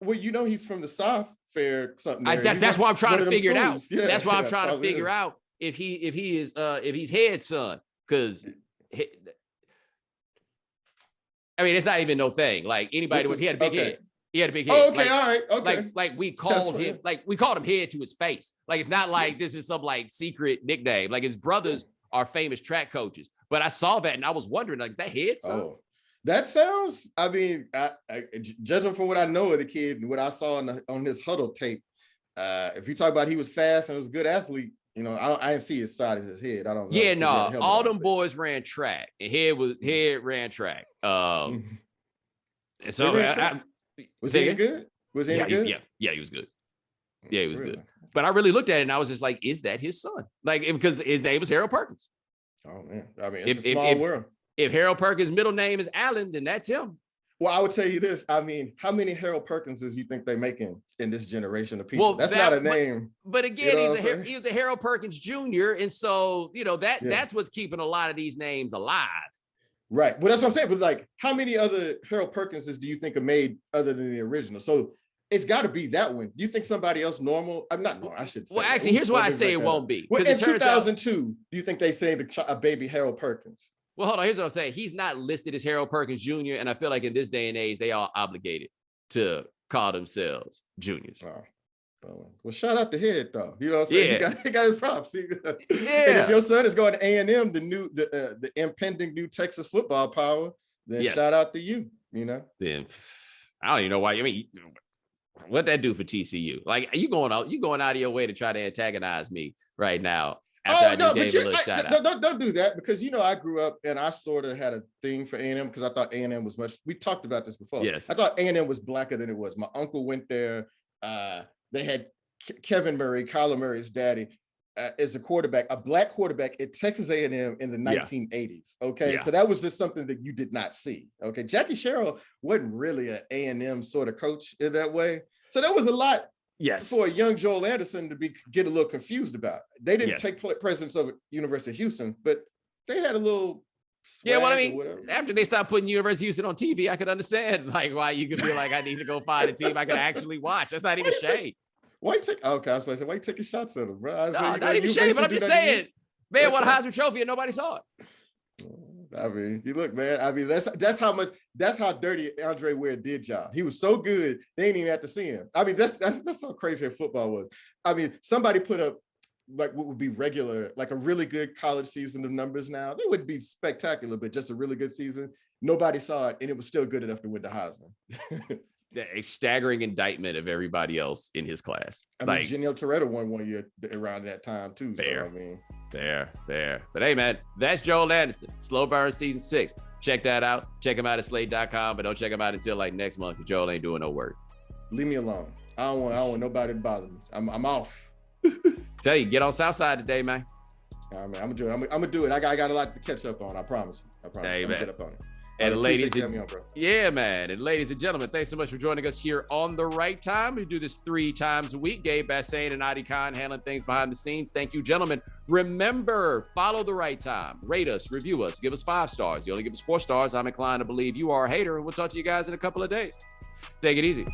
Well, he's from the South Fair something. That's why I'm trying to figure it out. Yeah, that's why I'm trying to figure out if he's head son, because. I mean, it's not even no thing. Like, anybody, he had a big head. He had a big head. Oh, okay, all right, okay. Like we called him head to his face. Like, it's not like this is some like secret nickname. Like, his brothers are famous track coaches. But I saw that and I was wondering, like, is that head son? Oh, that sounds. I mean, I judging from what I know of the kid and what I saw on his huddle tape, if you talk about he was fast and was a good athlete. I didn't see his side of his head. I don't know. Yeah, no, all them boys ran track. And head ran track. And so was he good? Was he good? Yeah, he was good. Yeah, he was good. But I really looked at it and I was just like, is that his son? Like, because his name was Harold Perkins. Oh man, I mean, it's a small world. If Harold Perkins' middle name is Allen, then that's him. Well, I would tell you this. I mean, how many Harold Perkinses you think they're making in this generation of people? Well, that's not a name. But again, he was a Harold Perkins Jr. And so, that's what's keeping a lot of these names alive. Right. Well, that's what I'm saying. But like, how many other Harold Perkinses do you think are made other than the original? So it's got to be that one. Do you think somebody else normal? I'm not. No, I should say. Well, actually, here's why I say it won't be. Well, in 2002, do you think they say a baby Harold Perkins? Well, hold on. Here's what I'm saying. He's not listed as Harold Perkins Jr. And I feel like in this day and age, they are obligated to call themselves juniors. Oh. Well, shout out to Head though. You know what I'm saying? Yeah. He got his props. And if your son is going to A&M, the impending new Texas football power, then shout out to you. Then I don't even know why. I mean, what that do for TCU? Like, you going out of your way to try to antagonize me right now After I just gave a little shout out. Don't do that, because I grew up and I sort of had a thing for A&M because I thought A&M was we talked about this before. Yes. I thought A&M was blacker than it was. My uncle went there. They had Kevin Murray, Kyler Murray's daddy, as a quarterback, a black quarterback at Texas A&M in the 1980s. Okay. So that was just something that you did not see. Okay. Jackie Sherrill wasn't really an A&M sort of coach in that way. So that was a lot. Yes, for a young Joel Anderson to get a little confused about. They didn't take precedence over University of Houston, but they had a little swag after they stopped putting University of Houston on TV, I could understand why you could feel like I need to go find a team I could actually watch. That's not even shade. Why you taking shots at them, bro? No, not even shade, but I'm just saying, man won a Heisman Trophy and nobody saw it. I mean, you look, man. I mean, that's how dirty Andre Ware did y'all. He was so good, they didn't even have to see him. I mean, that's how crazy football was. I mean, somebody put up what would be regular, like a really good college season of numbers now. They wouldn't be spectacular, but just a really good season. Nobody saw it, and it was still good enough to win the Heisman. A staggering indictment of everybody else in his class. I mean, Gennaro Toretto won one year around that time too. Fair. So, I mean, fair. But hey, man, that's Joel Anderson, Slow Burn Season 6. Check that out. Check him out at slate.com, but don't check him out until next month because Joel ain't doing no work. Leave me alone. I don't want nobody to bother me. I'm off. Tell you, get on Southside today, man. All right, man, I'm gonna do it. I got a lot to catch up on. I promise. Hey, I'm gonna get up on it. And ladies and gentlemen, thanks so much for joining us here on The Right Time. We do this 3 times a week. Gabe Bassane and Adi Khan handling things behind the scenes. Thank you, gentlemen. Remember, follow The Right Time. Rate us, review us, give us 5 stars. You only give us 4 stars, I'm inclined to believe you are a hater, and we'll talk to you guys in a couple of days. Take it easy.